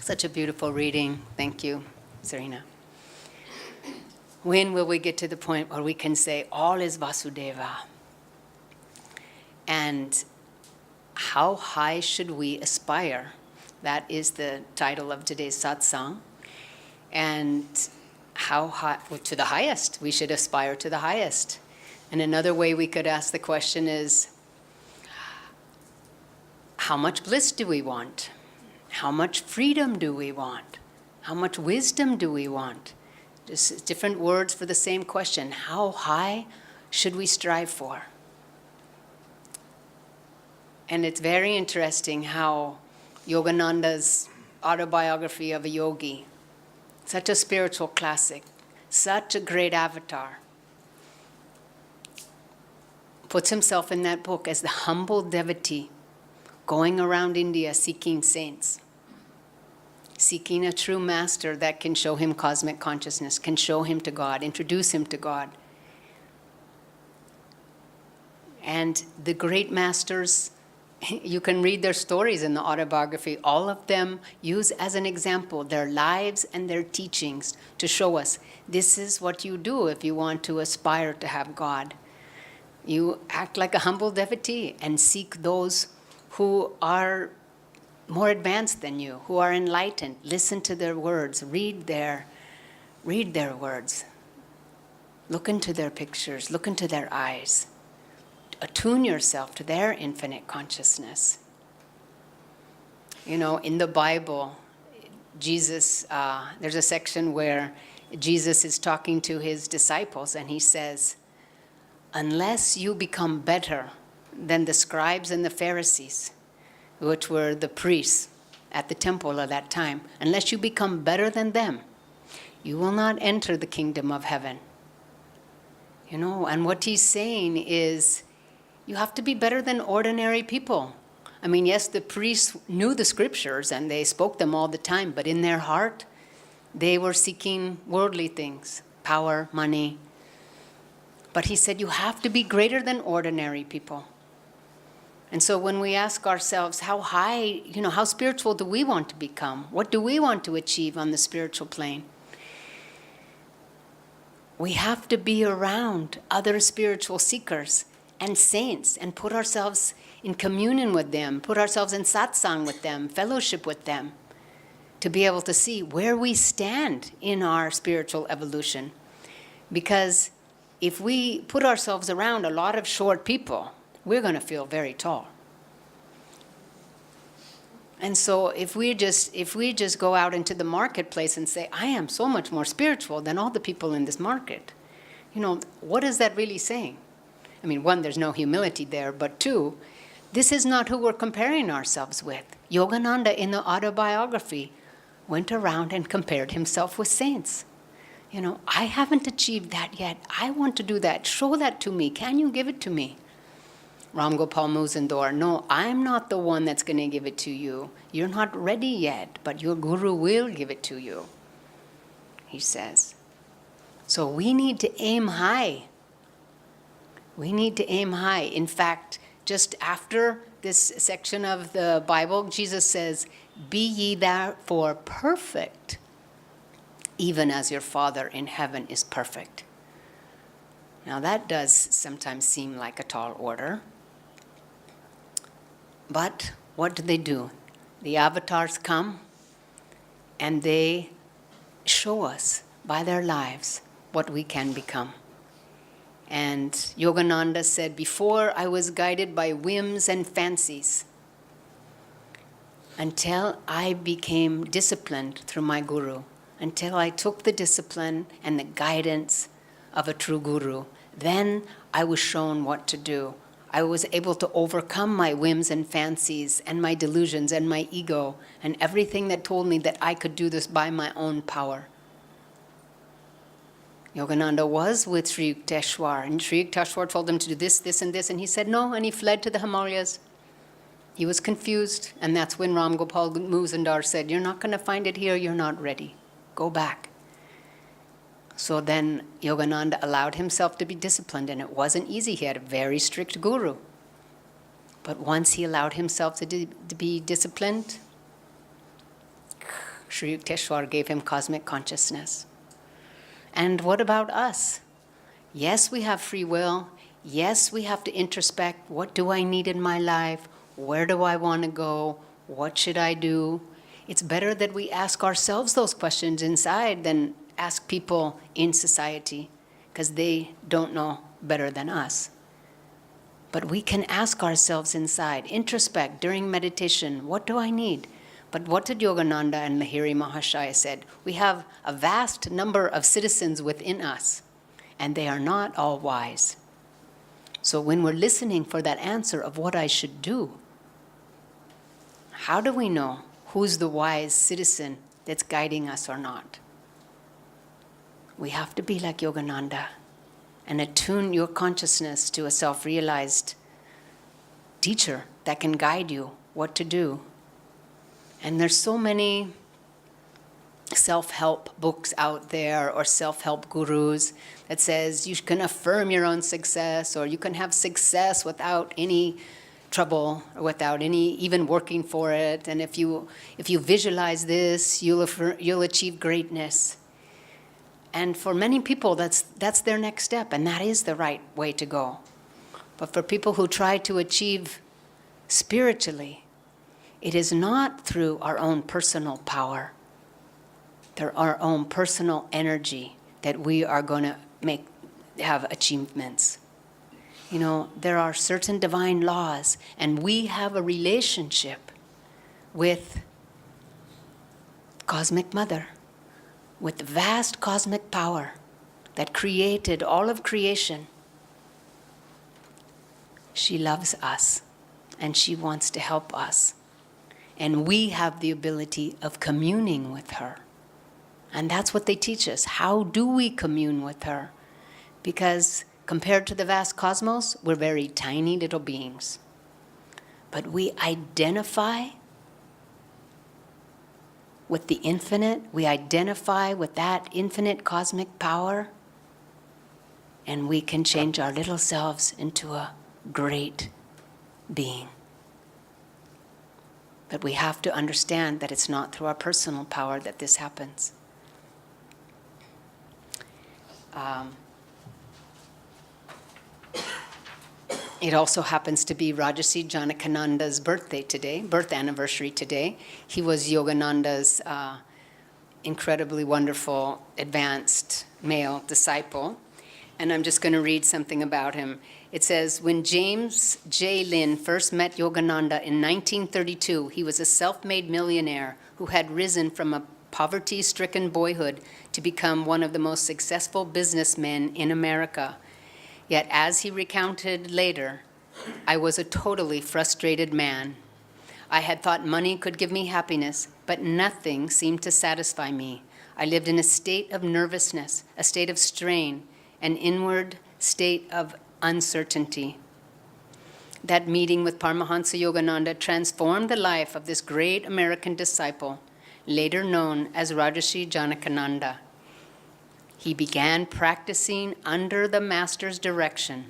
Such a beautiful reading. Thank you, Serena. When will we get to the point where we can say, all is Vasudeva? And how high should we aspire? That is the title of today's satsang. And how high? Well, to the highest. We should aspire to the highest. And another way we could ask the question is, how much bliss do we want? How much freedom do we want? How much wisdom do we want? Just different words for the same question. How high should we strive for? And it's very interesting how Yogananda's autobiography of a yogi, such a spiritual classic, such a great avatar, puts himself in that book as the humble devotee going around India seeking saints, seeking a true master that can show him cosmic consciousness, can show him to God, introduce him to God. And the great masters, you can read their stories in the autobiography. All of them use as an example their lives and their teachings to show us this is what you do if you want to aspire to have God. You act like a humble devotee and seek those who are more advanced than you, who are enlightened. Listen to their words, read their words. Look into their pictures, look into their eyes. Attune yourself to their infinite consciousness. You know, in the Bible, Jesus, there's a section where Jesus is talking to his disciples and he says, unless you become better than the scribes and the Pharisees, which were the priests at the temple at that time, unless you become better than them, you will not enter the kingdom of heaven. You know, and what he's saying is, you have to be better than ordinary people. I mean, yes, the priests knew the scriptures and they spoke them all the time, but in their heart, they were seeking worldly things, power, money. But he said, you have to be greater than ordinary people. And so when we ask ourselves, how high, you know, how spiritual do we want to become? What do we want to achieve on the spiritual plane? We have to be around other spiritual seekers and saints and put ourselves in communion with them, put ourselves in satsang with them, fellowship with them, to be able to see where we stand in our spiritual evolution. Because if we put ourselves around a lot of short people, we're going to feel very tall. And so if we just go out into the marketplace and say, I am so much more spiritual than all the people in this market, you know, what is that really saying? I mean, one, there's no humility there, but two, this is not who we're comparing ourselves with. Yogananda in the autobiography went around and compared himself with saints. You know, I haven't achieved that yet. I want to do that. Show that to me. Can you give it to me? Ram Gopal Muzindor, no, I'm not the one that's going to give it to you. You're not ready yet, but your guru will give it to you, he says. So we need to aim high. We need to aim high. In fact, just after this section of the Bible, Jesus says, be ye therefore perfect, even as your Father in heaven is perfect. Now that does sometimes seem like a tall order. But what do? The avatars come and they show us by their lives what we can become. And Yogananda said, before I was guided by whims and fancies, until I became disciplined through my guru, until I took the discipline and the guidance of a true guru, then I was shown what to do. I was able to overcome my whims and fancies and my delusions and my ego and everything that told me that I could do this by my own power. Yogananda was with Sri Yukteswar, and Sri Yukteswar told him to do this, this, and this, and he said no, and he fled to the Himalayas. He was confused, and that's when Ram Gopal Muzindar said, you're not going to find it here, you're not ready. Go back. So then Yogananda allowed himself to be disciplined, and it wasn't easy. He had a very strict guru. But once he allowed himself to be disciplined, Sri Yukteswar gave him cosmic consciousness. And what about us? Yes, we have free will. Yes, we have to introspect. What do I need in my life? Where do I want to go? What should I do? It's better that we ask ourselves those questions inside than ask people in society, because they don't know better than us. But we can ask ourselves inside, introspect during meditation, what do I need? But what did Yogananda and Lahiri Mahashaya said? We have a vast number of citizens within us, and they are not all wise. So when we're listening for that answer of what I should do, how do we know who's the wise citizen that's guiding us or not? We have to be like Yogananda and attune your consciousness to a self-realized teacher that can guide you what to do. And there's so many self-help books out there or self-help gurus that says you can affirm your own success, or you can have success without any trouble or without any even working for it. And if you visualize this, you'll achieve greatness. And for many people, that's their next step, and that is the right way to go. But for people who try to achieve spiritually, it is not through our own personal power, through our own personal energy, that we are going to have achievements. You know, there are certain divine laws, and we have a relationship with Cosmic Mother, with vast cosmic power that created all of creation. She loves us, and she wants to help us. And we have the ability of communing with her. And that's what they teach us. How do we commune with her? Because compared to the vast cosmos, we're very tiny little beings. But we identify with the infinite, we identify with that infinite cosmic power, and we can change our little selves into a great being. But we have to understand that it's not through our personal power that this happens. It also happens to be Rajarsi Janakananda's birth anniversary today. He was Yogananda's incredibly wonderful, advanced male disciple. And I'm just going to read something about him. It says, when James J. Lin first met Yogananda in 1932, he was a self-made millionaire who had risen from a poverty-stricken boyhood to become one of the most successful businessmen in America. Yet, as he recounted later, I was a totally frustrated man. I had thought money could give me happiness, but nothing seemed to satisfy me. I lived in a state of nervousness, a state of strain, an inward state of uncertainty. That meeting with Paramahansa Yogananda transformed the life of this great American disciple, later known as Rajarsi Janakananda. He began practicing under the Master's direction,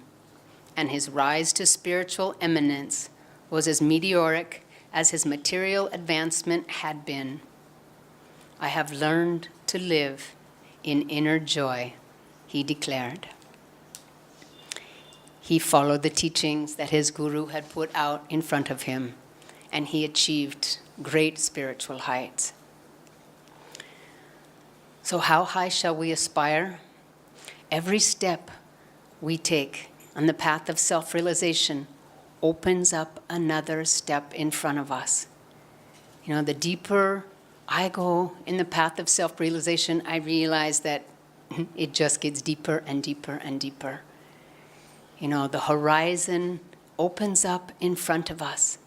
and his rise to spiritual eminence was as meteoric as his material advancement had been. I have learned to live in inner joy, he declared. He followed the teachings that his guru had put out in front of him, and he achieved great spiritual heights. So how high shall we aspire? Every step we take on the path of self-realization opens up another step in front of us. You know, the deeper I go in the path of self-realization, I realize that it just gets deeper and deeper and deeper. You know, the horizon opens up in front of us.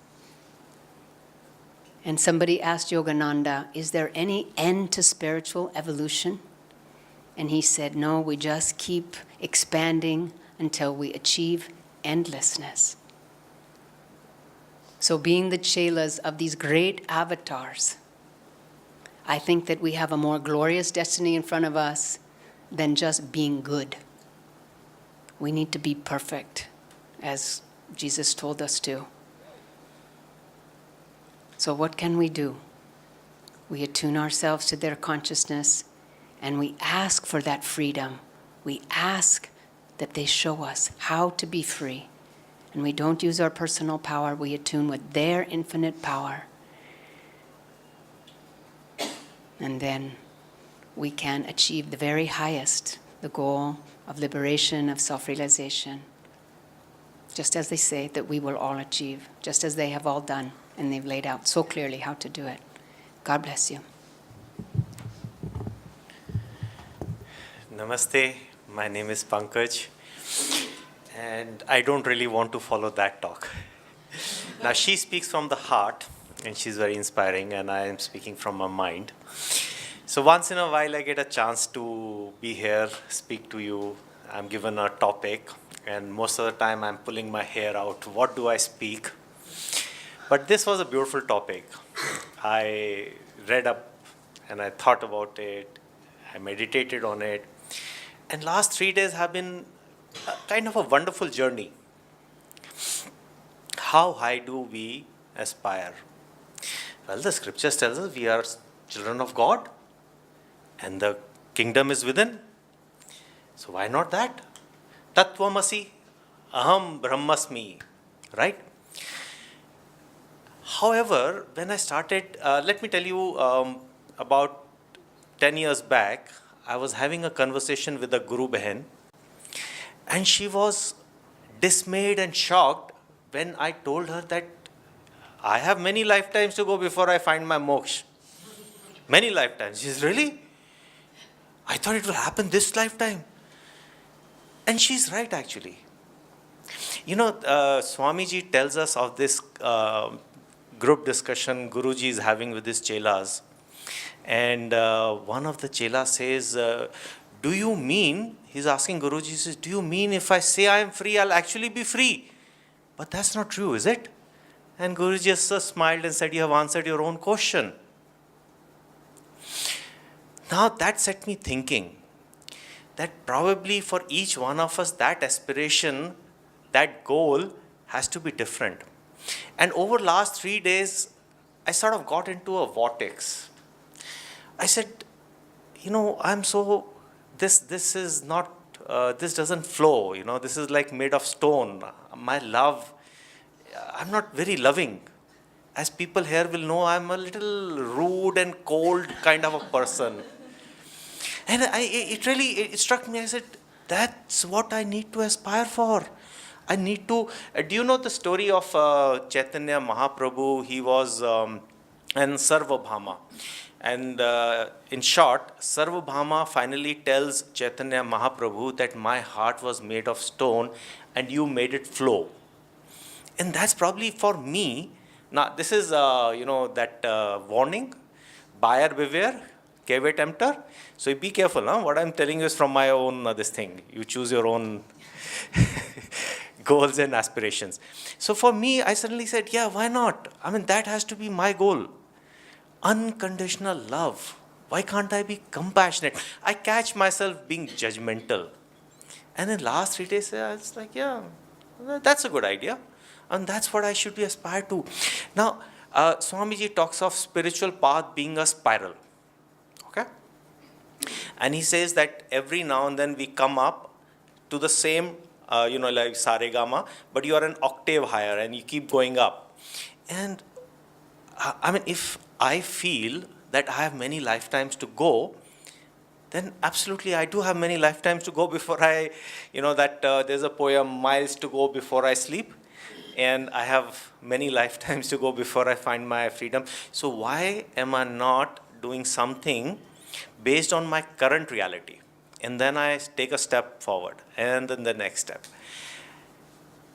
And somebody asked Yogananda, is there any end to spiritual evolution? And he said, no, we just keep expanding until we achieve endlessness. So being the chelas of these great avatars, I think that we have a more glorious destiny in front of us than just being good. We need to be perfect, as Jesus told us to. So what can we do? We attune ourselves to their consciousness, and we ask for that freedom. We ask that they show us how to be free. And we don't use our personal power, we attune with their infinite power. And then we can achieve the very highest, the goal of liberation, of self-realization, just as they say that we will all achieve, just as they have all done, and they've laid out so clearly how to do it. God bless you. Namaste, my name is Pankaj, and I don't really want to follow that talk. Now, she speaks from the heart, and she's very inspiring, and I am speaking from my mind. So once in a while, I get a chance to be here, speak to you. I'm given a topic, and most of the time I'm pulling my hair out. What do I speak? But this was a beautiful topic. I read up and I thought about it. I meditated on it. And last 3 days have been kind of a wonderful journey. How high do we aspire? Well, the scriptures tells us we are children of God and the kingdom is within. So why not that? Tattvamasi, aham brahmasmi, right? However, when I started, let me tell you, about 10 years back, I was having a conversation with a Guru Behan, and she was dismayed and shocked when I told her that I have many lifetimes to go before I find my moksha. Many lifetimes. She says, really? I thought it will happen this lifetime. And she's right, actually. You know, Swamiji tells us of this group discussion Guruji is having with his chelas. And one of the chelas says, do you mean, he's asking Guruji, he says, do you mean if I say I am free, I'll actually be free? But that's not true, is it? And Guruji just smiled and said, you have answered your own question. Now that set me thinking that probably for each one of us, that aspiration, that goal has to be different. And over last 3 days, I sort of got into a vortex. I said, you know, I'm so, this is not, this doesn't flow, you know, this is like made of stone. My love, I'm not very loving. As people here will know, I'm a little rude and cold kind of a person. And it struck me, I said, that's what I need to aspire for. I need to, do you know the story of Chaitanya Mahaprabhu? He was an Sarvabhama. And in short, Sarvabhama finally tells Chaitanya Mahaprabhu that my heart was made of stone and you made it flow. And that's probably for me. Now, this is, that warning, buyer beware, cave tempter. So be careful. Huh? What I'm telling you is from my own, this thing. You choose your own goals and aspirations. So for me, I suddenly said, yeah, why not? I mean, that has to be my goal. Unconditional love. Why can't I be compassionate? I catch myself being judgmental. And in last 3 days, I was like, yeah, that's a good idea. And that's what I should be aspired to. Now, Swamiji talks of spiritual path being a spiral. Okay? And he says that every now and then we come up to the same, like Saregama, but you are an octave higher and you keep going up. And I mean, if I feel that I have many lifetimes to go, then absolutely I do have many lifetimes to go before I, there's a poem, miles to go before I sleep. And I have many lifetimes to go before I find my freedom. So why am I not doing something based on my current reality? And then I take a step forward and then the next step.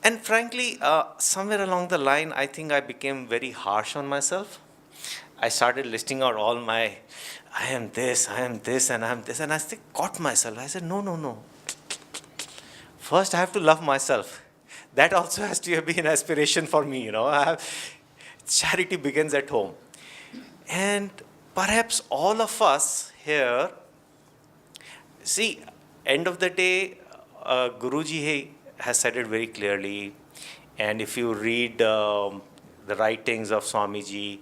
And frankly, somewhere along the line, I think I became very harsh on myself. I started listing out all my, I am this, and I am this. And I caught myself. I said, no. First, I have to love myself. That also has to be an aspiration for me, charity begins at home. And perhaps all of us here, see, end of the day, Guruji has said it very clearly. And if you read the writings of Swamiji,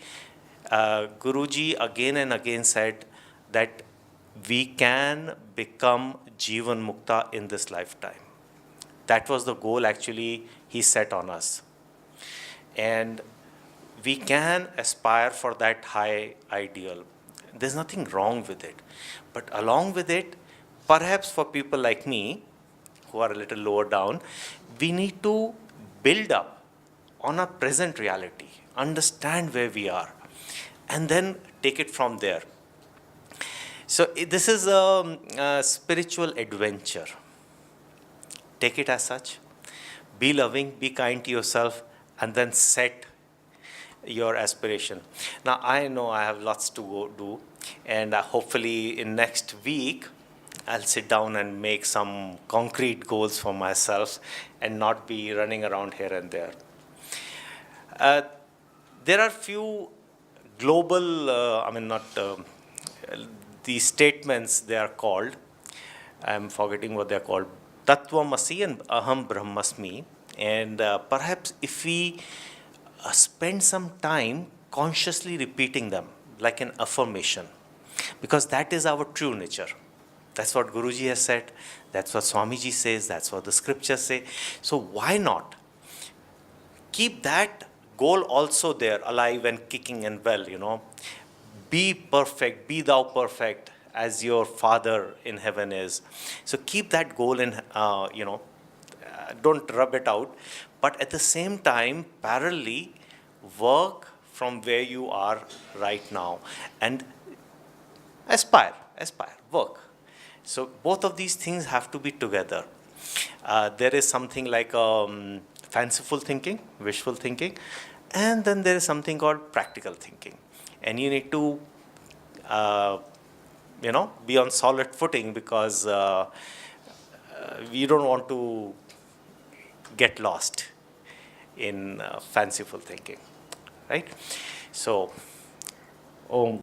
Guruji again and again said that we can become Jivan Mukta in this lifetime. That was the goal actually he set on us. And we can aspire for that high ideal. There's nothing wrong with it. But along with it, perhaps for people like me, who are a little lower down, we need to build up on our present reality, understand where we are, and then take it from there. So this is a spiritual adventure. Take it as such. Be loving, be kind to yourself, and then set your aspiration. Now, I know I have lots to go do, and hopefully in next week, I'll sit down and make some concrete goals for myself and not be running around here and there. There are few global, these statements they are called. I'm forgetting what they're called. Tattvamasi and Aham Brahmasmi. And perhaps if we spend some time consciously repeating them like an affirmation, because that is our true nature. That's what Guruji has said. That's what Swamiji says. That's what the scriptures say. So why not keep that goal also there, alive and kicking and well, Be perfect, be thou perfect as your Father in heaven is. So keep that goal in, don't rub it out. But at the same time, parallelly, work from where you are right now and aspire, work. So both of these things have to be together. There is something like fanciful thinking, wishful thinking, and then there is something called practical thinking. And you need to, be on solid footing because you don't want to get lost in fanciful thinking, right? So, Om.